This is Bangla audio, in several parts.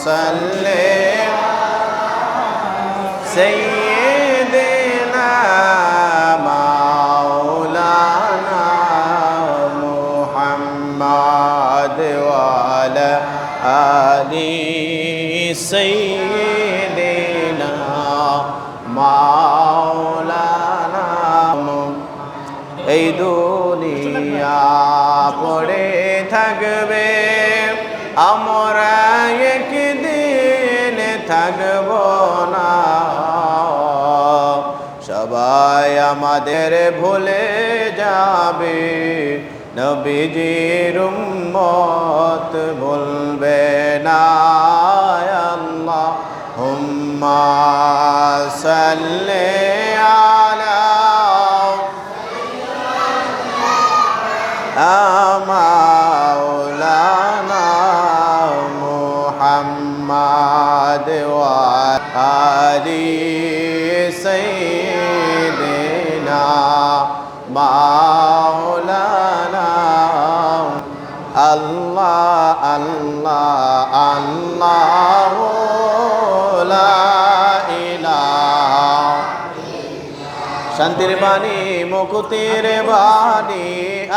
সাল্লি সাইয়্যিদিনা মাওলানা মুহাম্মাদ ওয়া আলা আলি সাইয়্যিদিনা মাওলানা। এই দুনিয়া পড়ে থাকবে, আমরা একদিন থাকব না। সবাই আমাদের ভুলে যাবে, নবীজির উম্মত ভুলবে না। আল্লাহুম্মা সাল্লি আলা মাওলানা মুহাম্মাদ ওয়া আলি সাইয়্যিদিনা মাওলানা। আল্লাহ আল্লাহ আল্লাহু লা ইলাহা। শান্তির বাণী মুকুতির বাণী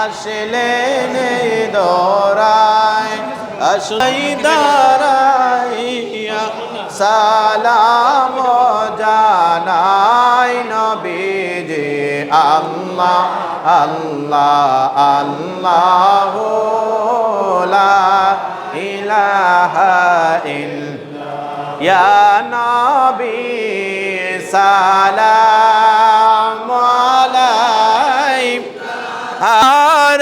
আসলেন দরায়, আসলেই দাঁড়াইয়া সালাম জানাই নবীজি। আল্লাহ আল্লাহ আল্লাহু লা ইলাহা ইল্লাল্লাহ। ইয়া নবী সালাম আলাইকা,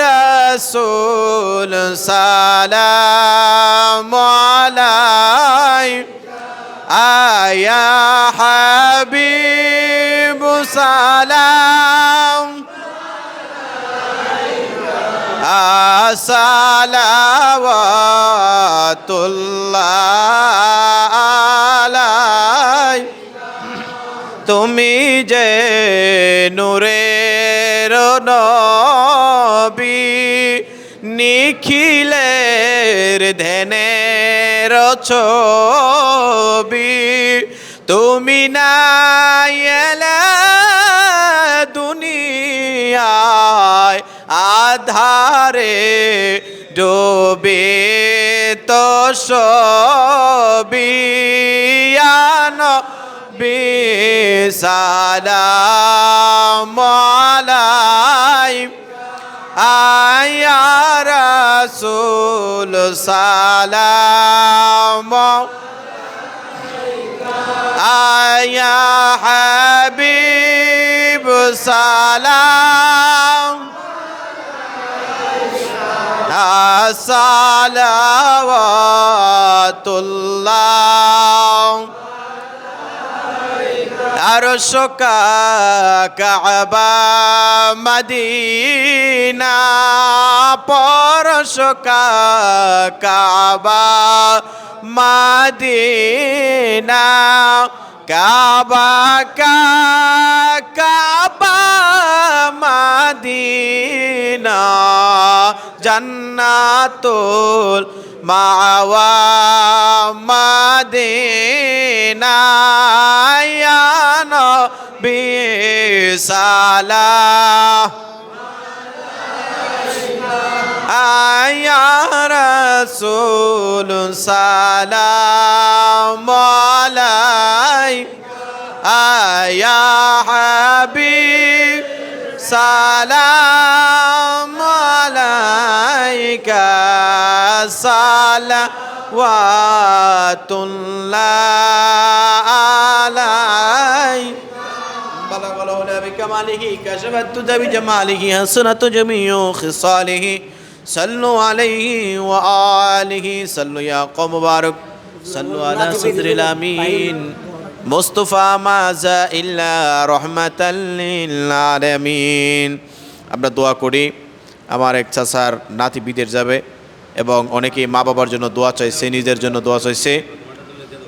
রাসূল সালাম আলাইকা, ইয়া হাবিব সালাম সালাওয়াতুল্লাহ আলাইকা। তুমি যে নূরের নবী, নিখিলের ধ্যানের ছবি, তুমি না এলে দুনিয়ায় আধারে ডোবে তো সবই। সালাম আলাইকা, ইয়া রাসূল সালাম আলাইকা, ইয়া হাবিব সালাম আলাইকা, সালাওয়াতুল্লাহ। আরশ কাবা মদিনা, পরশ কাবা মদিনা, কাবা কাবা মদিনা, জান্নাতুল মাওয়া মদিনা। ইয়া নবী সালাম আলাইকা, ইয়া রাসূল সালাম আলাইকা, ইয়া হাবিব সালাম আলাইকা, সালাওয়াতুল্লাহ আলাইকা। বালাগাল উলা বিকামালিহি, কাশাফাত তুদা বিজামালিহি, হাসানাত জামিউ খিসালিহি, সাল্লু আলাইহি ওয়া আলিহি সাল্লু। ইয়া কওম মুবারক সাল্লু আলা সাদরিল আমিন মুস্তাফা মাজা ইল্লা রাহমাতাল লিল আলামিন। আমরা দোয়া করি, আমার এক চাচার নাতি বিদেশ যাবে এবং অনেকেই মা বাবার জন্য দোয়া চাইছে, নিজের জন্য দোয়া চাইছে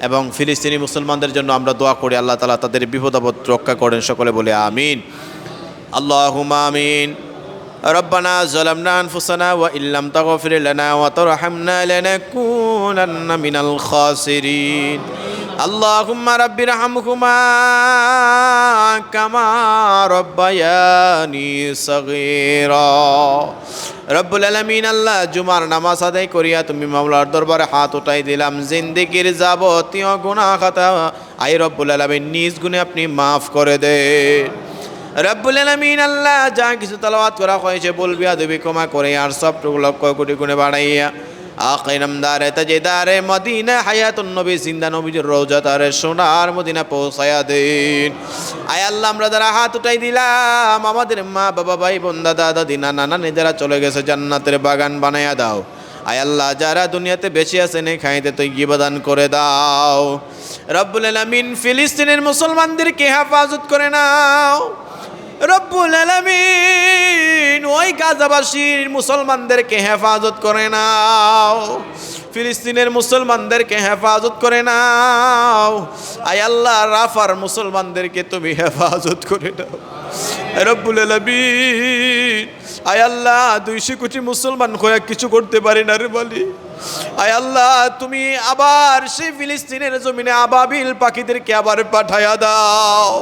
এবং ফিলিস্তিনি মুসলমানদের জন্য আমরা দোয়া করি আল্লাহ তাআলা তাদের বিপদ আপদ রক্ষা করেন। সকলে বলে আমিন। আল্লাহুম্মা আমিন। ربنا ظلمنا أنفسنا وإن لم تغفر لنا وترحمنا لنكونن من الخاسرين اللهم رب ارحمهما كما ربياني صغيرا রব্বুল আলামিন আল্লাহ জুমার নামাজ আদায় করিয়া তুমি মাওলার দরবারে হাত উঠাই দিলাম জিন্দেগির যাবতীয় গুনাহ খাতা আই রব্বুল আলামিন নিজ গুণে আপনি মাফ করে দেন রব্বুল আলামিন আল্লাহ যা কিছু তেলাওয়াত করা হয়েছে বলবি আদবি ক্ষমা করে আর সবটুকু লক্ষ কোটি গুণে বাড়াইয়া আখি নামদারে তাজেদারে মদিনা হায়াতুন নবী জিন্দা নবীর রওজা তারে সোনার মদিনা পৌঁছায়া দেন আয় আল্লাহ আমরা যারা হাত উঠাই দিলাম আমাদের মা বাবা ভাই বোন দাদা দাদি নানা নানি যারা চলে গেছে জান্নাতের বাগান বানায়া দাও আয় আল্লাহ যারা দুনিয়াতে বেঁচে আছেন এই খাইতে তুই গিবদান করে দাও রব্বুল আলামিন ফিলিস্তিনের মুসলমানদেরকে হেফাজত করে নাও রব্বুল আলামিন ওই গাজাবাসীর মুসলমানদেরকে হেফাজত করে নাও ফিলিস্তিনের মুসলমানদেরকে হেফাজত করে নাও আয় আল্লাহ রাফার মুসলমানদেরকে তুমি হেফাজত করে নাও রব্বুল আলামিন আয় আল্লাহ 200 কোটি মুসলমান হয়ে কিছু করতে পারি না রে বলি আয় আল্লাহ তুমি আবার সেই ফিলিস্তিনের জমিনে আবাবিল পাখিদেরকে আবার পাঠায়া দাও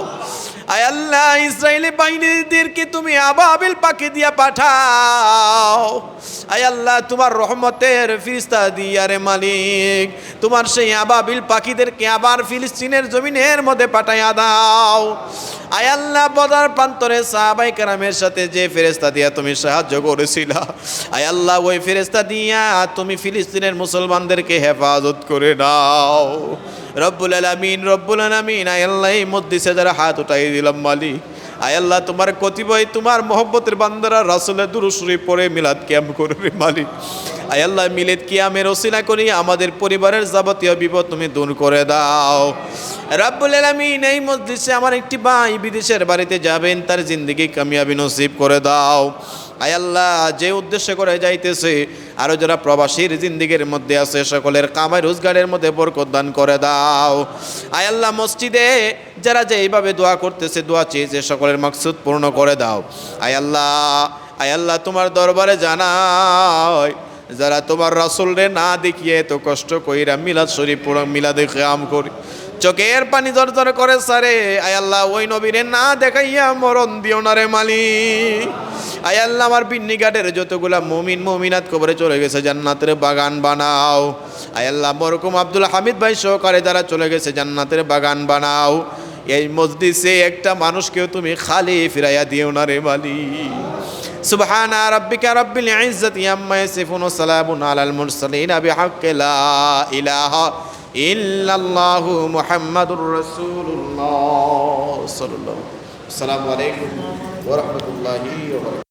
আয় আল্লাহ ইসরায়েলি বাহিনীদেরকে তুমি আবাবিল পাখি দিয়া পাঠাও আয় আল্লাহ তোমার রহমতের ফিরিস্তা দিয়া রে মালিক তোমার সেই আবাবিল পাখিদেরকে আবার ফিলিস্তিনের জমিনের মধ্যে পাঠায়া দাও আয় আল্লাহ বদর প্রান্তরে সাহাবায়ে কেরামের সাথে যে ফেরেশতা দিয়া তুমি সাহায্য করেছিলা আয় আল্লাহ ওই ফেরেশতা দিয়া তুমি ফিলিস্তিনের মুসলমানদেরকে হেফাজত করে দাও রব্বুল আলামিন আয় আল্লাহ এই মজলিসে যারা হাত উঠাই দিলাম মালিক আয় আল্লাহ তোমার কতিপয় তোমার মহব্বতের বান্দারা রাসূলের দুরূদ শরীফ পড়ে মিলাদ কিয়াম করবে মালিক আয় আল্লাহ মিলাদ কিয়ামের ওসিলা করি আমাদের পরিবারের যাবতীয় বিপদ তুমি দূর করে দাও রব্বুল আলামিন এই মজলিসে আমার একটি ভাই বিদেশের বাড়িতে যাবেন তার জিন্দেগি কামিয়াবি নসিব করে দাও আয় আল্লাহ যে উদ্দেশ্য করে যাইতেছে আরো যারা প্রবাসীর জিন্দেগির মধ্যে আছে সকলের কামাই রোজগারের মধ্যে বরকত দান করে দাও আয় আল্লাহ মসজিদে যারা যে এইভাবে দোয়া করতেছে দোয়া চেয়েছে সকলের মাকসুদ পূর্ণ করে দাও আয় আল্লাহ তোমার দরবারে জানাই যারা তোমার রাসূলরে না দেখিয়ে তো কষ্ট কইরা মিলাদ শরীফ পুরো মিলাদে কিয়াম করি চোখের পানি জড়জড় করে সারে আয় আল্লাহ ওই নবীরে না দেখাইয়া মরণ দিও না রে মালিক আয় আল্লাহ আমার বিন্নিঘাটের যতগুলা মুমিন মুমিনাত কবরে চলে গেছে জান্নাতের বাগান বানাও আয় আল্লাহ মরহুম আব্দুল হামিদ ভাই সহকারে যারা চলে গেছে জান্নাতের বাগান বানাও এই মজলিসে একটা মানুষকেও তুমি খালি ফিরাইয়া দিও না রে মালিক সুবহানা রাব্বিকা রাব্বিল ইজ্জাতি আম্মা ইয়াসিফুন ওয়া সালামুন আলাল মুরসালিন বিহাক্কি লা ইলাহা ইল্লাল্লাহু মুহাম্মাদুর রাসূলুল্লাহ সাল্লাল্লাহু আলাইহি ওয়া সাল্লাম। আসসালামু আলাইকুম ওয়া রাহমাতুল্লাহি ওয়া বারাকাতুহু।